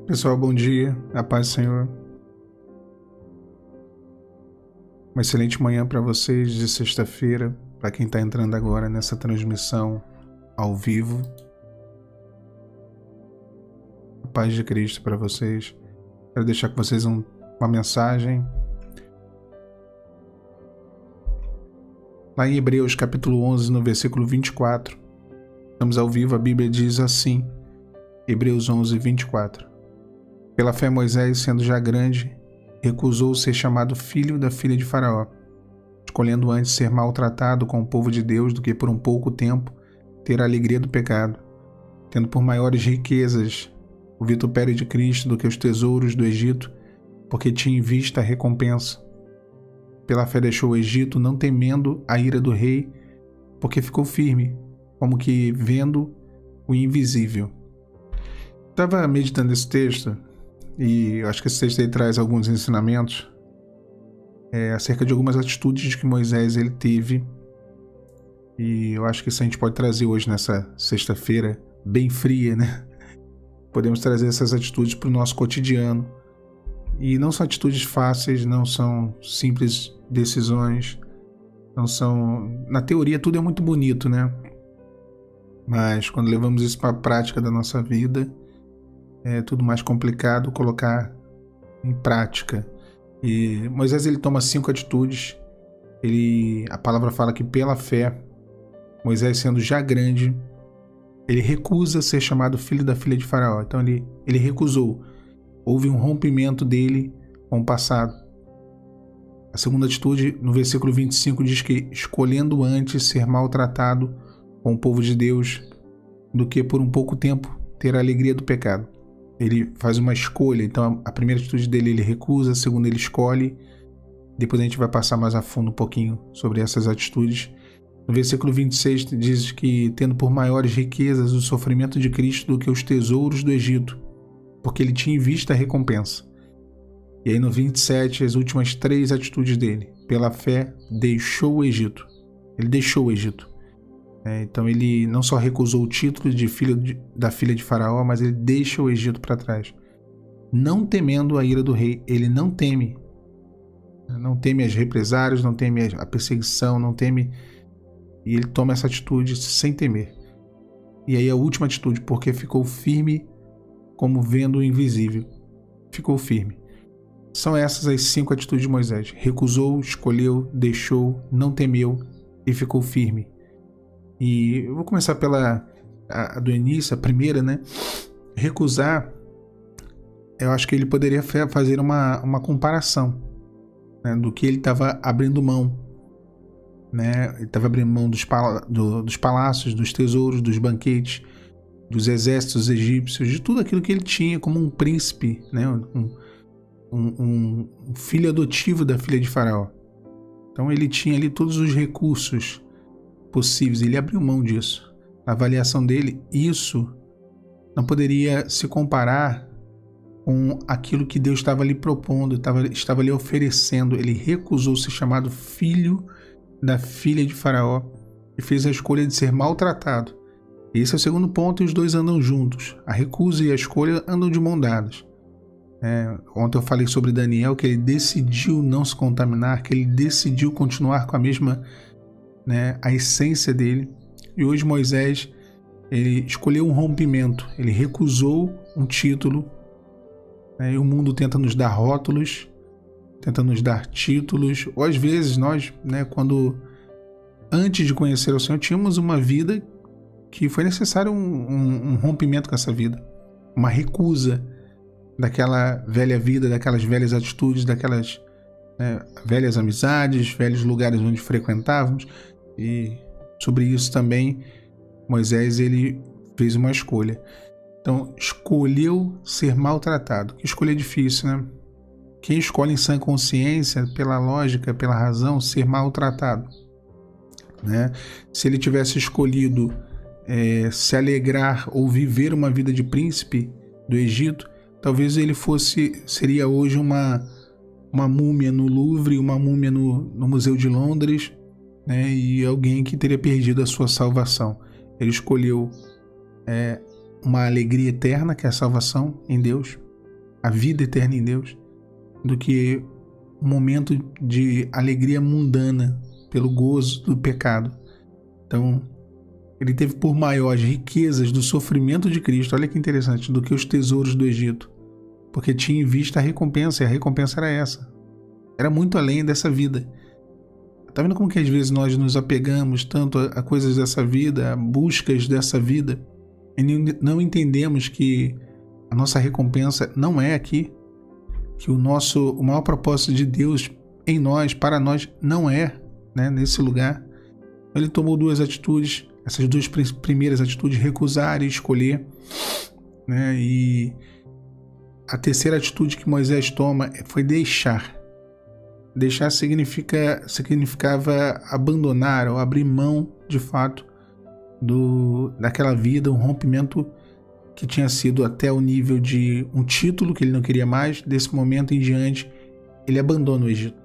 Pessoal, bom dia, a paz do Senhor. Uma excelente manhã para vocês de sexta-feira, para quem está entrando agora nessa transmissão ao vivo. A paz de Cristo para vocês. Quero deixar com vocês uma mensagem. Lá em Hebreus capítulo 11, no versículo 24. Estamos ao vivo, a Bíblia diz assim, Hebreus 11, 24. Pela fé Moisés, sendo já grande, recusou ser chamado filho da filha de Faraó, escolhendo antes ser maltratado com o povo de Deus do que por um pouco tempo ter a alegria do pecado, tendo por maiores riquezas o vitupério de Cristo do que os tesouros do Egito, porque tinha em vista a recompensa. Pela fé deixou o Egito, não temendo a ira do rei, porque ficou firme, como que vendo o invisível. Estava meditando esse texto, e eu acho que esse texto aí traz alguns ensinamentos acerca de algumas atitudes que Moisés ele teve, e eu acho que isso a gente pode trazer hoje nessa sexta-feira bem fria, né? Podemos trazer essas atitudes para o nosso cotidiano, e não são atitudes fáceis, não são simples decisões, não são... Na teoria tudo é muito bonito, né? Mas quando levamos isso para a prática da nossa vida, é tudo mais complicado colocar em prática. E Moisés ele toma 5 atitudes. A palavra fala que pela fé, Moisés sendo já grande, ele recusa ser chamado filho da filha de Faraó. Então ele recusou. Houve um rompimento dele com o passado. A segunda atitude, no versículo 25, diz que escolhendo antes ser maltratado com o povo de Deus do que por um pouco tempo ter a alegria do pecado. Ele faz uma escolha, então a primeira atitude dele ele recusa, a segunda ele escolhe. Depois a gente vai passar mais a fundo um pouquinho sobre essas atitudes. No versículo 26 diz que tendo por maiores riquezas o sofrimento de Cristo do que os tesouros do Egito, porque ele tinha em vista a recompensa. E aí no 27 as últimas 3 atitudes dele. Pela fé deixou o Egito. Ele deixou o Egito. Então ele não só recusou o título de filho da filha de Faraó, mas ele deixa o Egito para trás. Não temendo a ira do rei, ele não teme. Não teme as represárias, não teme a perseguição, não teme. E ele toma essa atitude sem temer. E aí a última atitude, porque ficou firme como vendo o invisível. Ficou firme. São essas as 5 atitudes de Moisés. Recusou, escolheu, deixou, não temeu e ficou firme. E eu vou começar pela do início, a primeira, né? Recusar, eu acho que ele poderia fazer uma comparação, né, do que ele estava abrindo mão, né? Ele estava abrindo mão dos palácios, dos tesouros, dos banquetes, dos exércitos egípcios, de tudo aquilo que ele tinha como um príncipe, né? Um filho adotivo da filha de Faraó. Então ele tinha ali todos os recursos possíveis, ele abriu mão disso. Na avaliação dele, isso não poderia se comparar com aquilo que Deus estava lhe propondo, estava lhe oferecendo. Ele recusou ser chamado filho da filha de Faraó e fez a escolha de ser maltratado. Esse é o segundo ponto, e os dois andam juntos. A recusa e a escolha andam de mão dadas. Ontem eu falei sobre Daniel, que ele decidiu não se contaminar, que ele decidiu continuar com a mesma, né, a essência dele. E hoje Moisés, ele escolheu um rompimento, ele recusou um título, né, e o mundo tenta nos dar rótulos, tenta nos dar títulos, ou às vezes nós, né, quando antes de conhecer o Senhor, tínhamos uma vida que foi necessário um rompimento com essa vida, uma recusa daquela velha vida, daquelas velhas atitudes, daquelas, né, velhas amizades, velhos lugares onde frequentávamos. E sobre isso também Moisés ele fez uma escolha. Então escolheu ser maltratado. Que escolha difícil, né? Quem escolhe em sã consciência, pela lógica, pela razão, ser maltratado, né? Se ele tivesse escolhido se alegrar ou viver uma vida de príncipe do Egito, talvez ele seria hoje uma múmia no Louvre, uma múmia no Museu de Londres, né? E alguém que teria perdido a sua salvação. Ele escolheu uma alegria eterna, que é a salvação em Deus, a vida eterna em Deus, do que um momento de alegria mundana pelo gozo do pecado. Então, ele teve por maior as riquezas do sofrimento de Cristo, olha que interessante, do que os tesouros do Egito, porque tinha em vista a recompensa, e a recompensa era essa. Era muito além dessa vida. Tá vendo como que às vezes nós nos apegamos tanto a coisas dessa vida, a buscas dessa vida, e não entendemos que a nossa recompensa não é aqui, que o maior propósito de Deus em nós, para nós, não é, né, nesse lugar. Ele tomou duas atitudes, essas duas primeiras atitudes, recusar e escolher, né, e a terceira atitude que Moisés toma foi deixar. Deixar significava abandonar ou abrir mão, de fato, daquela vida, um rompimento que tinha sido até o nível de um título que ele não queria mais. Desse momento em diante, ele abandona o Egito.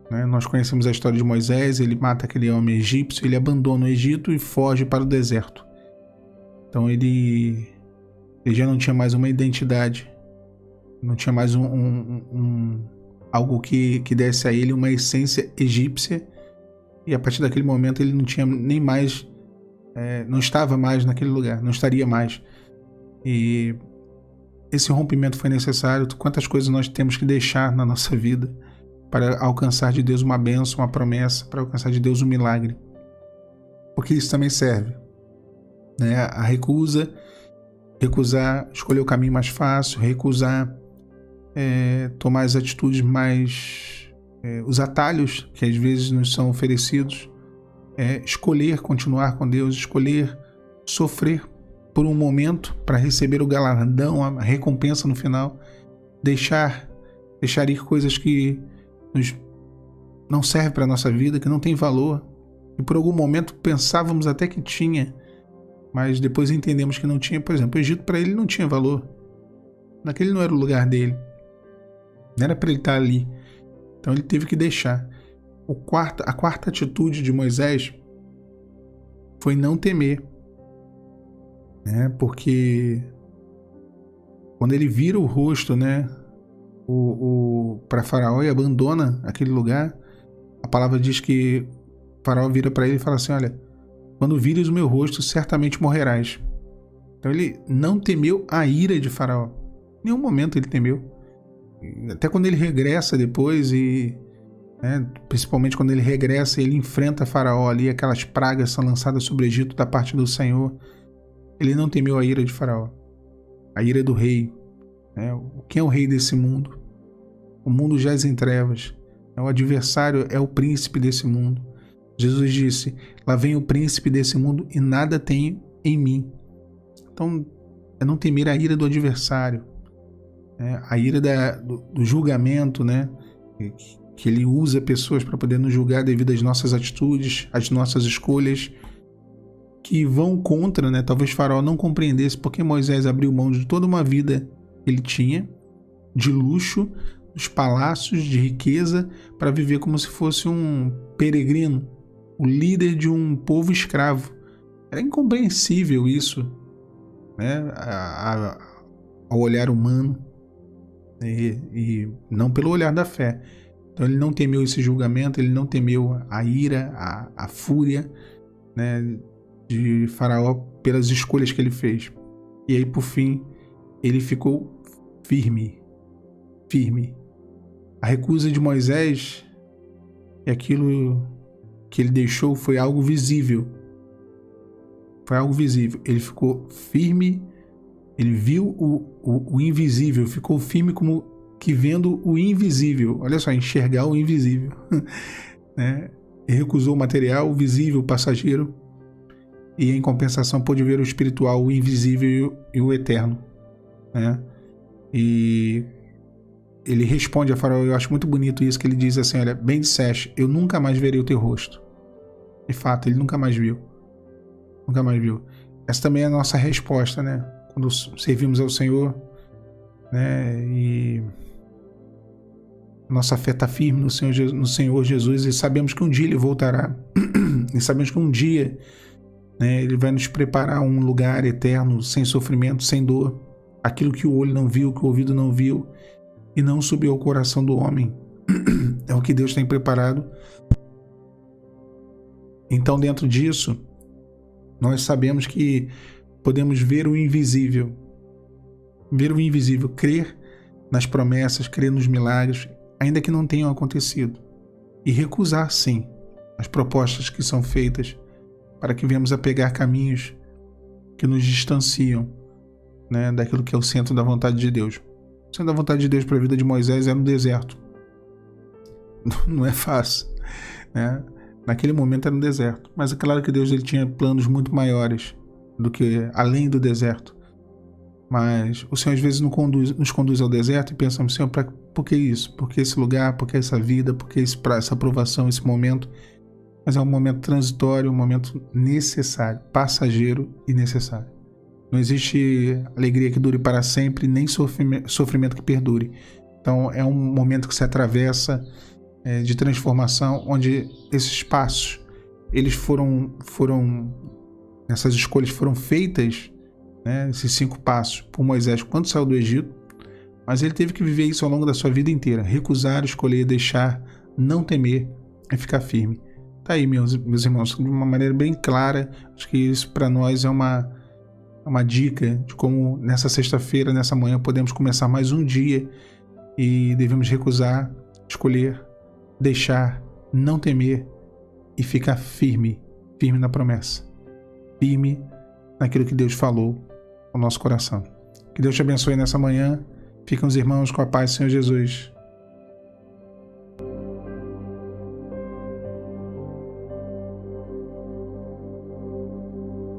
Né? Nós conhecemos a história de Moisés, ele mata aquele homem egípcio, ele abandona o Egito e foge para o deserto. Então ele já não tinha mais uma identidade, não tinha mais algo que desse a ele uma essência egípcia, e a partir daquele momento ele não tinha nem mais, não estava mais naquele lugar, não estaria mais. E esse rompimento foi necessário. Quantas coisas nós temos que deixar na nossa vida para alcançar de Deus uma bênção, uma promessa, para alcançar de Deus um milagre, porque isso também serve, né? A recusar, escolher o caminho mais fácil, recusar tomar as atitudes mais, os atalhos que às vezes nos são oferecidos, escolher continuar com Deus, escolher sofrer por um momento para receber o galardão, a recompensa no final, deixar ir coisas que não servem para a nossa vida, que não tem valor, e por algum momento pensávamos até que tinha, mas depois entendemos que não tinha. Por exemplo, o Egito para ele não tinha valor, naquele não era o lugar dele, não era para ele estar ali, então ele teve que deixar. A quarta atitude de Moisés foi não temer, né? Porque quando ele vira o rosto, né, para Faraó e abandona aquele lugar, a palavra diz que Faraó vira para ele e fala assim: olha, quando vires o meu rosto, certamente morrerás. Então ele não temeu a ira de Faraó, em nenhum momento ele temeu. Até quando ele regressa depois, principalmente quando ele regressa, ele enfrenta Faraó ali, aquelas pragas são lançadas sobre o Egito da parte do Senhor. Ele não temeu a ira de Faraó, a ira do rei. Quem é o rei desse mundo? O mundo jaz em trevas. O adversário é o príncipe desse mundo. Jesus disse: lá vem o príncipe desse mundo e nada tem em mim. Então, é não temer a ira do adversário, a ira do julgamento, né? Que ele usa pessoas para poder nos julgar devido às nossas atitudes, às nossas escolhas, que vão contra, né? Talvez Faraó não compreendesse porque Moisés abriu mão de toda uma vida que ele tinha, de luxo, dos palácios, de riqueza, para viver como se fosse um peregrino, o líder de um povo escravo. Era incompreensível isso, né? Ao olhar humano, e não pelo olhar da fé. Então ele não temeu esse julgamento, ele não temeu a ira, a fúria, né, de Faraó pelas escolhas que ele fez. E aí, por fim, ele ficou firme. A recusa de Moisés e aquilo que ele deixou foi algo visível. Ele ficou firme, ele viu o invisível, ficou firme como que vendo o invisível. Olha só, enxergar o invisível. Né? Ele recusou o material, o visível, o passageiro, e em compensação pôde ver o espiritual, o invisível e o eterno. Né? E ele responde a Faraó, eu acho muito bonito isso, que ele diz assim: olha, bem disseste, eu nunca mais verei o teu rosto. De fato, ele nunca mais viu. Essa também é a nossa resposta, né? Quando servimos ao Senhor, né? E nossa fé está firme no Senhor Jesus, e sabemos que um dia Ele voltará. E sabemos que um dia né? Ele vai nos preparar um lugar eterno, sem sofrimento, sem dor. Aquilo que o olho não viu, que o ouvido não viu e não subiu ao coração do homem. É o que Deus tem preparado. Então, dentro disso, nós sabemos que podemos ver o invisível. Ver o invisível, crer nas promessas, crer nos milagres, ainda que não tenham acontecido. E recusar, sim, as propostas que são feitas para que venhamos a pegar caminhos que nos distanciam, né, daquilo que é o centro da vontade de Deus. O centro da vontade de Deus para a vida de Moisés era no deserto. Não é fácil, né? Naquele momento era no deserto. Mas é claro que Deus ele tinha planos muito maiores do que além do deserto. Mas o Senhor às vezes nos conduz ao deserto e pensamos, Senhor, por que isso? Por que esse lugar? Por que essa vida? Por que essa aprovação, esse momento? Mas é um momento transitório, um momento necessário, passageiro e necessário. Não existe alegria que dure para sempre, nem sofrimento que perdure. Então é um momento que se atravessa de transformação, onde esses passos, eles essas escolhas foram feitas, né, esses 5 passos, por Moisés quando saiu do Egito, mas ele teve que viver isso ao longo da sua vida inteira, recusar, escolher, deixar, não temer e ficar firme. Tá aí, meus irmãos, de uma maneira bem clara. Acho que isso para nós é uma dica de como nessa sexta-feira, nessa manhã, podemos começar mais um dia e devemos recusar, escolher, deixar, não temer e ficar firme na promessa, firme naquilo que Deus falou ao nosso coração. Que Deus te abençoe nessa manhã. Fiquem os irmãos com a paz do Senhor Jesus.